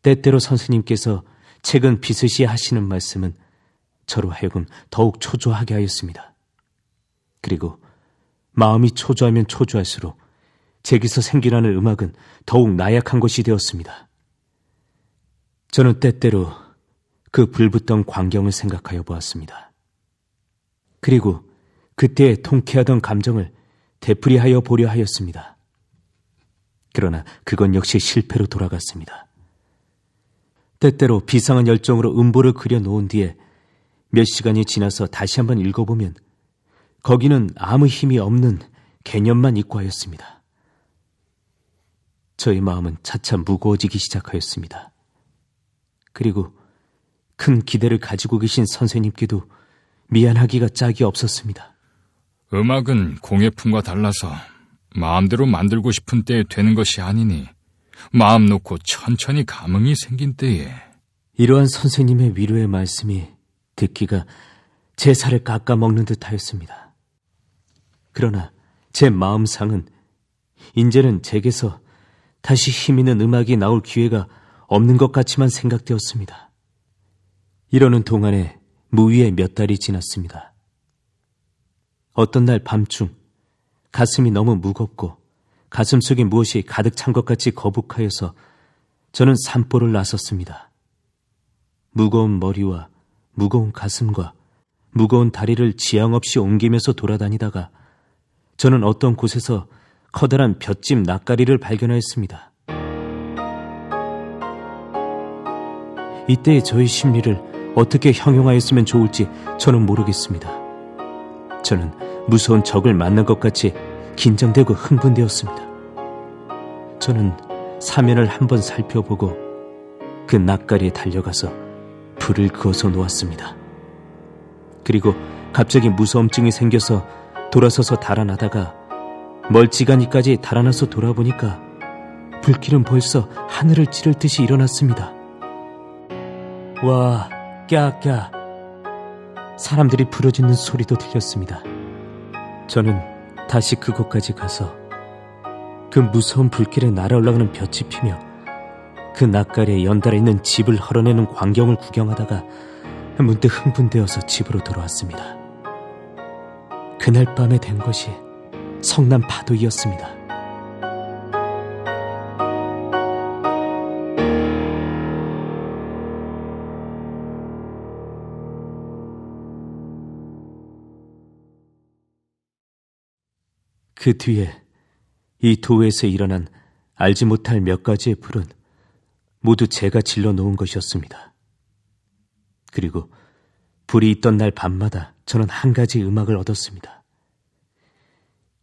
때때로 선생님께서 최근 비스시 하시는 말씀은 저로 하여금 더욱 초조하게 하였습니다. 그리고 마음이 초조하면 초조할수록 제게서 생겨나는 음악은 더욱 나약한 것이 되었습니다. 저는 때때로 그 불붙던 광경을 생각하여 보았습니다. 그리고 그때의 통쾌하던 감정을 되풀이하여 보려 하였습니다. 그러나 그건 역시 실패로 돌아갔습니다. 때때로 비상한 열정으로 음보를 그려놓은 뒤에 몇 시간이 지나서 다시 한번 읽어보면 거기는 아무 힘이 없는 개념만 있고 하였습니다. 저의 마음은 차차 무거워지기 시작하였습니다. 그리고 큰 기대를 가지고 계신 선생님께도 미안하기가 짝이 없었습니다. 음악은 공예품과 달라서 마음대로 만들고 싶은 때에 되는 것이 아니니 마음 놓고 천천히 감흥이 생긴 때에. 이러한 선생님의 위로의 말씀이 듣기가 제 살을 깎아먹는 듯하였습니다. 그러나 제 마음상은 이제는 제게서 다시 힘있는 음악이 나올 기회가 없는 것 같지만 생각되었습니다. 이러는 동안에 무위에 몇 달이 지났습니다. 어떤 날 밤중 가슴이 너무 무겁고 가슴속에 무엇이 가득 찬 것 같이 거북하여서 저는 산보를 나섰습니다. 무거운 머리와 무거운 가슴과 무거운 다리를 지향 없이 옮기면서 돌아다니다가 저는 어떤 곳에서 커다란 볏짚 낯가리를 발견하였습니다. 이때의 저의 심리를 어떻게 형용하였으면 좋을지 저는 모르겠습니다. 저는 무서운 적을 만난 것 같이 긴장되고 흥분되었습니다. 저는 사면을 한번 살펴보고 그 낯가리에 달려가서 불을 그어서 놓았습니다. 그리고 갑자기 무서움증이 생겨서 돌아서서 달아나다가 멀찌감이까지 달아나서 돌아보니까 불길은 벌써 하늘을 찌를 듯이 일어났습니다. 와, 깨악깨악. 사람들이 부르짖는 소리도 들렸습니다. 저는 다시 그곳까지 가서 그 무서운 불길에 날아올라가는 볕이 피며 그 낯가리에 연달아 있는 집을 헐어내는 광경을 구경하다가 문득 흥분되어서 집으로 돌아왔습니다. 그날 밤에 된 것이 성난 파도이었습니다. 그 뒤에 이 도에서 일어난 알지 못할 몇 가지의 불은 모두 제가 질러 놓은 것이었습니다. 그리고 불이 있던 날 밤마다 저는 한 가지 음악을 얻었습니다.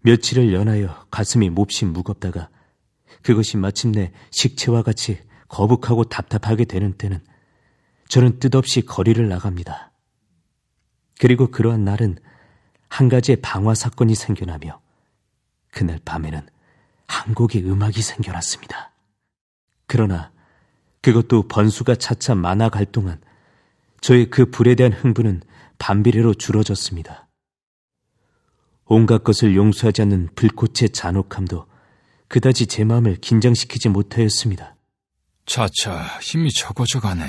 며칠을 연하여 가슴이 몹시 무겁다가 그것이 마침내 식체와 같이 거북하고 답답하게 되는 때는 저는 뜻없이 거리를 나갑니다. 그리고 그러한 날은 한 가지의 방화 사건이 생겨나며 그날 밤에는 한 곡의 음악이 생겨났습니다. 그러나 그것도 번수가 차차 많아갈 동안 저의 그 불에 대한 흥분은 반비례로 줄어졌습니다. 온갖 것을 용서하지 않는 불꽃의 잔혹함도 그다지 제 마음을 긴장시키지 못하였습니다. 차차 힘이 적어져가네.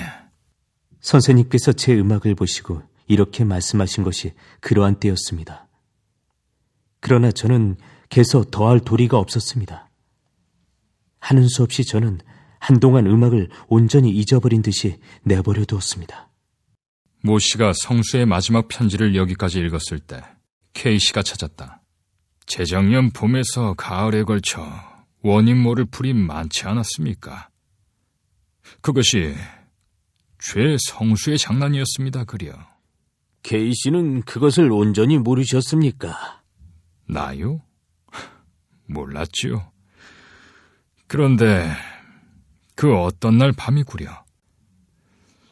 선생님께서 제 음악을 보시고 이렇게 말씀하신 것이 그러한 때였습니다. 그러나 저는 개서 더할 도리가 없었습니다. 하는 수 없이 저는 한동안 음악을 온전히 잊어버린 듯이 내버려 두었습니다. 모 씨가 성수의 마지막 편지를 여기까지 읽었을 때 K 씨가 찾았다. 재작년 봄에서 가을에 걸쳐 원인 모를 불이 많지 않았습니까? 그것이 죄 성수의 장난이었습니다. 그려. K 씨는 그것을 온전히 모르셨습니까? 나요? 몰랐지요. 그런데 그 어떤 날 밤이구려.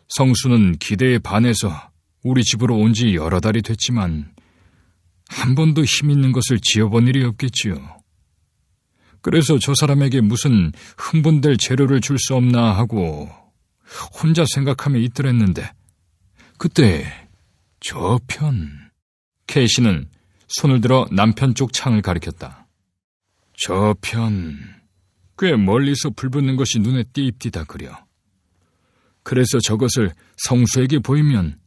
성수는 기대에 반해서 우리 집으로 온 지 여러 달이 됐지만 한 번도 힘 있는 것을 지어본 일이 없겠지요. 그래서 저 사람에게 무슨 흥분될 재료를 줄 수 없나 하고 혼자 생각하며 있더랬는데 그때 저편 K씨는 손을 들어 남편 쪽 창을 가리켰다. 저편 꽤 멀리서 불 붙는 것이 눈에 띄입디다 그려. 그래서 저것을 성수에게 보이면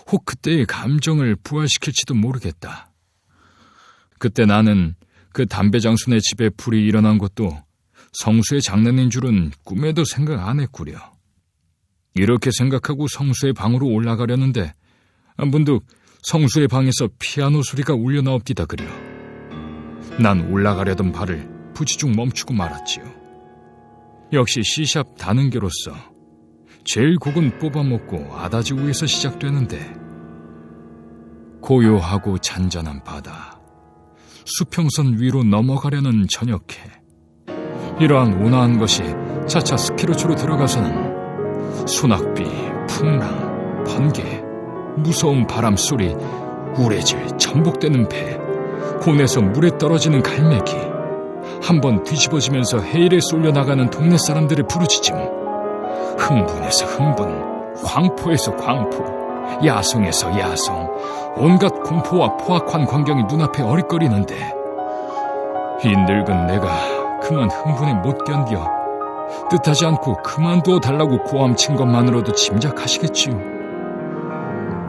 혹 그때의 감정을 부활시킬지도 모르겠다. 그때 나는 그 담배 장수네 집에 불이 일어난 것도 성수의 장난인 줄은 꿈에도 생각 안 했구려. 이렇게 생각하고 성수의 방으로 올라가려는데 문득 성수의 방에서 피아노 소리가 울려 나옵디다 그려. 난 올라가려던 발을 부지중 멈추고 말았지요. 역시 C샵 다능계로서 제일 곡은 뽑아먹고 아다지오에서 시작되는데 고요하고 잔잔한 바다, 수평선 위로 넘어가려는 저녁해 이러한 온화한 것이 차차 스키로츠로 들어가서는 소낙비, 풍랑, 번개, 무서운 바람소리, 우레질, 전복되는 배, 곤에서 물에 떨어지는 갈매기, 한번 뒤집어지면서 해일에 쏠려나가는 동네 사람들의 부르짖음, 흥분에서 흥분, 광포에서 광포, 야성에서 야성, 온갖 공포와 포악한 광경이 눈앞에 어릿거리는데 이 늙은 내가 그만 흥분에 못 견뎌 뜻하지 않고 그만두어 달라고 고함친 것만으로도 짐작하시겠지요.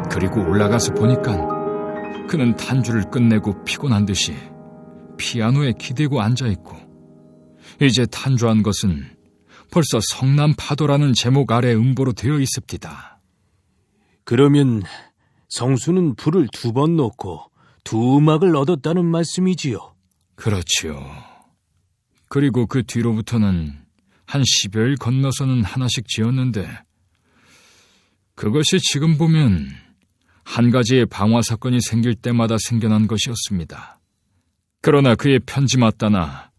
그리고 올라가서 보니까 그는 탄주를 끝내고 피곤한 듯이 피아노에 기대고 앉아있고 이제 탄조한 것은 벌써 성남 파도라는 제목 아래 음보로 되어 있습니다. 그러면 성수는 불을 2번 놓고 2음악을 얻었다는 말씀이지요? 그렇지요. 그리고 그 뒤로부터는 한 10여일 건너서는 하나씩 지었는데 그것이 지금 보면 한 가지의 방화 사건이 생길 때마다 생겨난 것이었습니다. 그러나 그의 편지 맞다나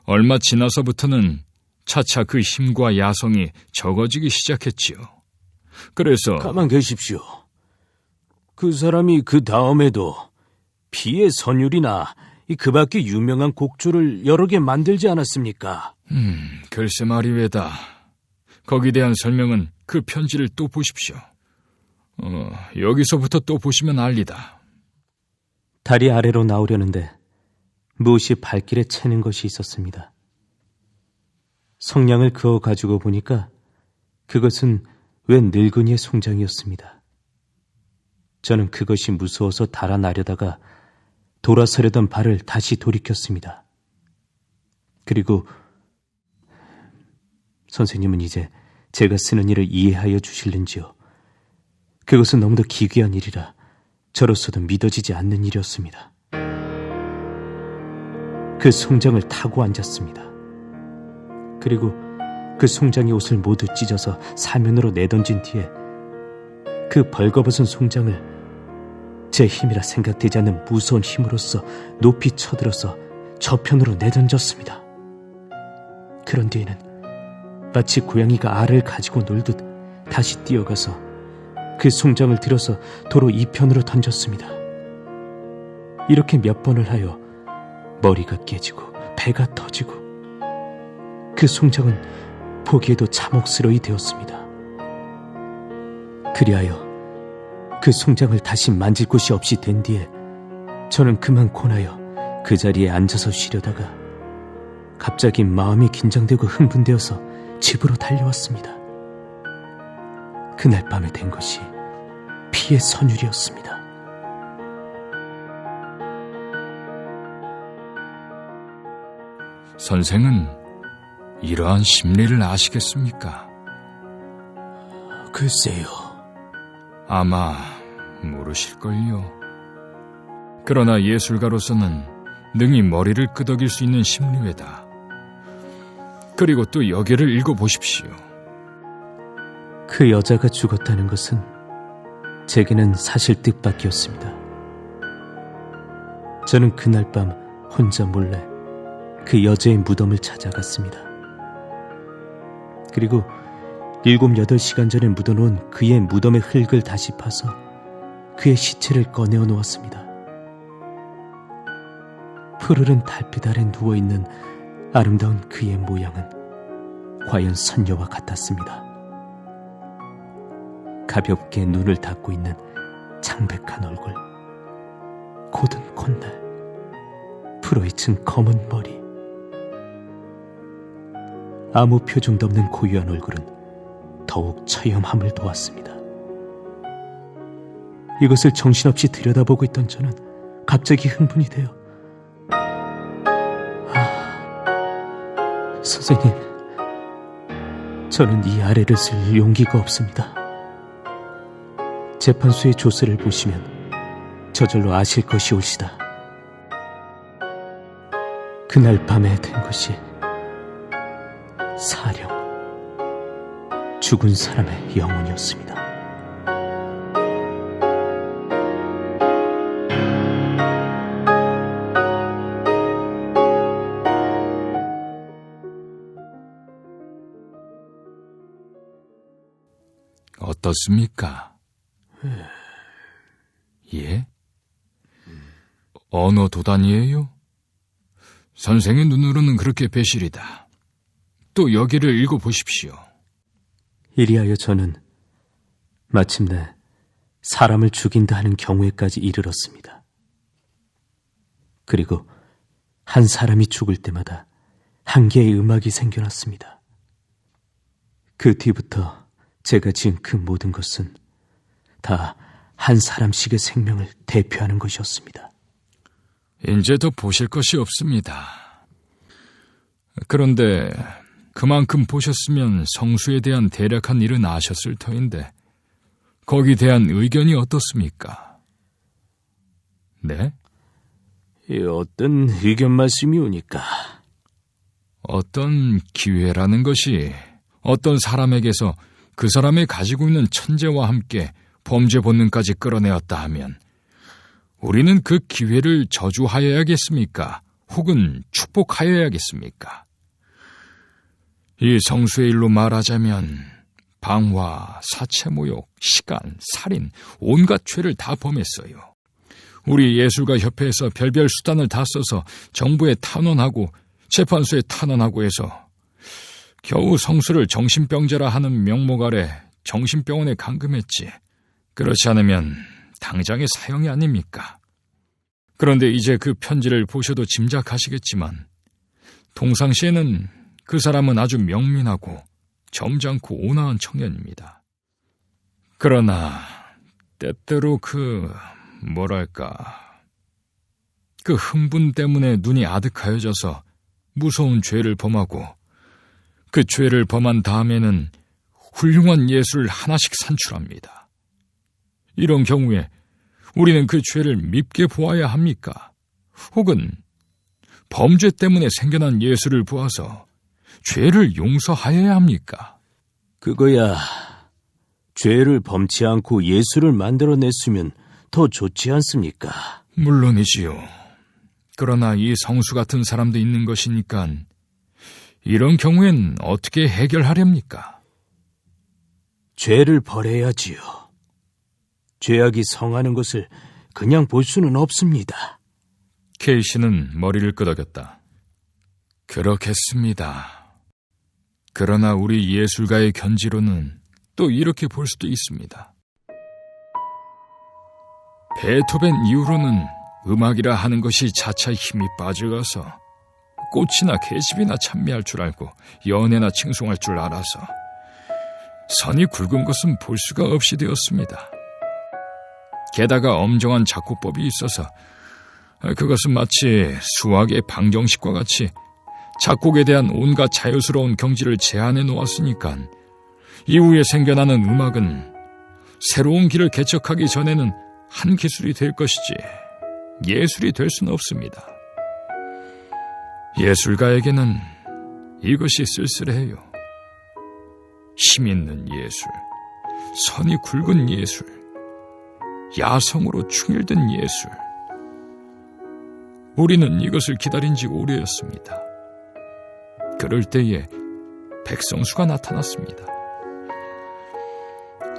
얼마 지나서부터는 차차 그 힘과 야성이 적어지기 시작했지요. 그래서 가만 계십시오. 그 사람이 그 다음에도 피의 선율이나 그 밖에 유명한 곡조를 여러 개 만들지 않았습니까? 글쎄 말이외다. 거기에 대한 설명은 그 편지를 또 보십시오. 여기서부터 또 보시면 알리다. 다리 아래로 나오려는데 무엇이 발길에 채는 것이 있었습니다. 성냥을 그어 가지고 보니까 그것은 웬 늙은이의 송장이었습니다. 저는 그것이 무서워서 달아나려다가 돌아서려던 발을 다시 돌이켰습니다. 그리고 선생님은 이제 제가 쓰는 일을 이해하여 주실는지요? 그것은 너무도 기괴한 일이라 저로서도 믿어지지 않는 일이었습니다. 그 송장을 타고 앉았습니다. 그리고 그 송장의 옷을 모두 찢어서 사면으로 내던진 뒤에 그 벌거벗은 송장을 제 힘이라 생각되지 않는 무서운 힘으로써 높이 쳐들어서 저편으로 내던졌습니다. 그런 뒤에는 마치 고양이가 알을 가지고 놀듯 다시 뛰어가서 그 송장을 들어서 도로 이편으로 던졌습니다. 이렇게 몇 번을 하여 머리가 깨지고 배가 터지고 그 송장은 보기에도 참혹스러이 되었습니다. 그리하여 그 송장을 다시 만질 곳이 없이 된 뒤에 저는 그만 고나여 그 자리에 앉아서 쉬려다가 갑자기 마음이 긴장되고 흥분되어서 집으로 달려왔습니다. 그날 밤에 된 것이 피의 선율이었습니다. 선생은 이러한 심리를 아시겠습니까? 글쎄요. 아마 모르실걸요. 그러나 예술가로서는 능히 머리를 끄덕일 수 있는 심리회다. 그리고 또 여기를 읽어보십시오. 그 여자가 죽었다는 것은 제게는 사실 뜻밖이었습니다. 저는 그날 밤 혼자 몰래 그 여자의 무덤을 찾아갔습니다. 그리고 7, 8시간 전에 묻어놓은 그의 무덤의 흙을 다시 파서 그의 시체를 꺼내어 놓았습니다. 푸르른 달빛 아래 누워있는 아름다운 그의 모양은 과연 선녀와 같았습니다. 가볍게 눈을 닫고 있는 창백한 얼굴, 곧은 콧날, 풀어헤친 검은 머리. 아무 표정도 없는 고유한 얼굴은 더욱 처염함을 도왔습니다. 이것을 정신없이 들여다보고 있던 저는 갑자기 흥분이 되어 선생님, 저는 이 아래를 쓸 용기가 없습니다. 재판소의 조서를 보시면 저절로 아실 것이 올시다. 그날 밤에 된 것이 사령, 죽은 사람의 영혼이었습니다. 어떻습니까? 예? 언어 도단이에요? 선생의 눈으로는 그렇게 배실이다. 또 여기를 읽어보십시오. 이리하여 저는 마침내 사람을 죽인다 하는 경우에까지 이르렀습니다. 그리고 한 사람이 죽을 때마다 한 개의 음악이 생겨났습니다. 그 뒤부터 제가 지은 그 모든 것은 다 한 사람씩의 생명을 대표하는 것이었습니다. 이제 더 보실 것이 없습니다. 그런데 그만큼 보셨으면 성수에 대한 대략한 일은 아셨을 터인데 거기 대한 의견이 어떻습니까? 네? 어떤 의견 말씀이오니까? 어떤 기회라는 것이 어떤 사람에게서 그 사람이 가지고 있는 천재와 함께 범죄 본능까지 끌어내었다 하면 우리는 그 기회를 저주하여야겠습니까? 혹은 축복하여야겠습니까? 이 성수의 일로 말하자면 방화, 사체모욕, 시간, 살인, 온갖 죄를 다 범했어요. 우리 예술가 협회에서 별별 수단을 다 써서 정부에 탄원하고 재판소에 탄원하고 해서 겨우 성수를 정신병자라 하는 명목 아래 정신병원에 감금했지. 그렇지 않으면 당장의 사형이 아닙니까? 그런데 이제 그 편지를 보셔도 짐작하시겠지만 동상시에는 그 사람은 아주 명민하고 점잖고 온화한 청년입니다. 그러나 때때로 그 흥분 때문에 눈이 아득하여져서 무서운 죄를 범하고 그 죄를 범한 다음에는 훌륭한 예술을 하나씩 산출합니다. 이런 경우에 우리는 그 죄를 밉게 보아야 합니까? 혹은 범죄 때문에 생겨난 예술을 보아서 죄를 용서하여야 합니까? 그거야 죄를 범치 않고 예술을 만들어냈으면 더 좋지 않습니까? 물론이지요. 그러나 이 성수 같은 사람도 있는 것이니까 이런 경우엔 어떻게 해결하렵니까? 죄를 벌해야지요. 죄악이 성하는 것을 그냥 볼 수는 없습니다. 케이씨는 머리를 끄덕였다. 그렇겠습니다. 그러나 우리 예술가의 견지로는 또 이렇게 볼 수도 있습니다. 베토벤 이후로는 음악이라 하는 것이 차차 힘이 빠져가서 꽃이나 계집이나 찬미할 줄 알고 연애나 칭송할 줄 알아서 선이 굵은 것은 볼 수가 없이 되었습니다. 게다가 엄정한 작곡법이 있어서 그것은 마치 수학의 방정식과 같이 작곡에 대한 온갖 자유스러운 경지를 제한해 놓았으니까 이후에 생겨나는 음악은 새로운 길을 개척하기 전에는 한 기술이 될 것이지 예술이 될 수는 없습니다. 예술가에게는 이것이 쓸쓸해요. 힘 있는 예술, 선이 굵은 예술, 야성으로 충일된 예술. 우리는 이것을 기다린 지 오래였습니다. 그럴 때에 백성수가 나타났습니다.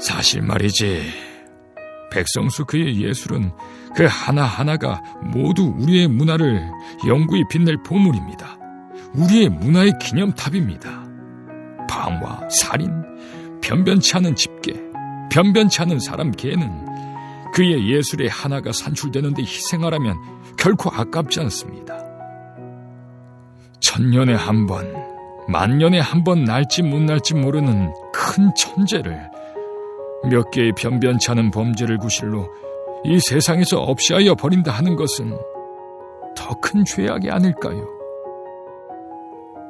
사실 말이지, 백성수 그의 예술은 그 하나하나가 모두 우리의 문화를 영구히 빛낼 보물입니다. 우리의 문화의 기념탑입니다. 방화, 살인, 변변치 않은 집계, 변변치 않은 사람 개는 그의 예술의 하나가 산출되는 데 희생하라면 결코 아깝지 않습니다. 천년에 한 번, 만년에 한 번 날지 못 날지 모르는 큰 천재를 몇 개의 변변치 않은 범죄를 구실로 이 세상에서 없이하여 버린다 하는 것은 더 큰 죄악이 아닐까요?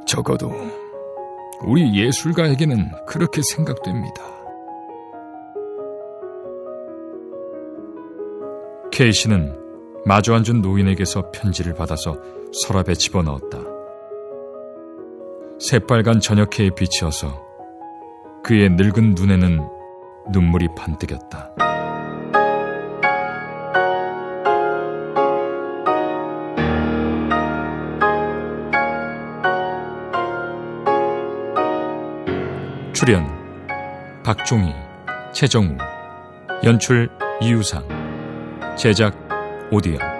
적어도 우리 예술가에게는 그렇게 생각됩니다. 케이씨는 마주 앉은 노인에게서 편지를 받아서 서랍에 집어넣었다. 새빨간 저녁해에 비치어서 그의 늙은 눈에는 눈물이 반뜩였다. 출연 박종희, 최정우, 연출 이유상, 제작 오디언.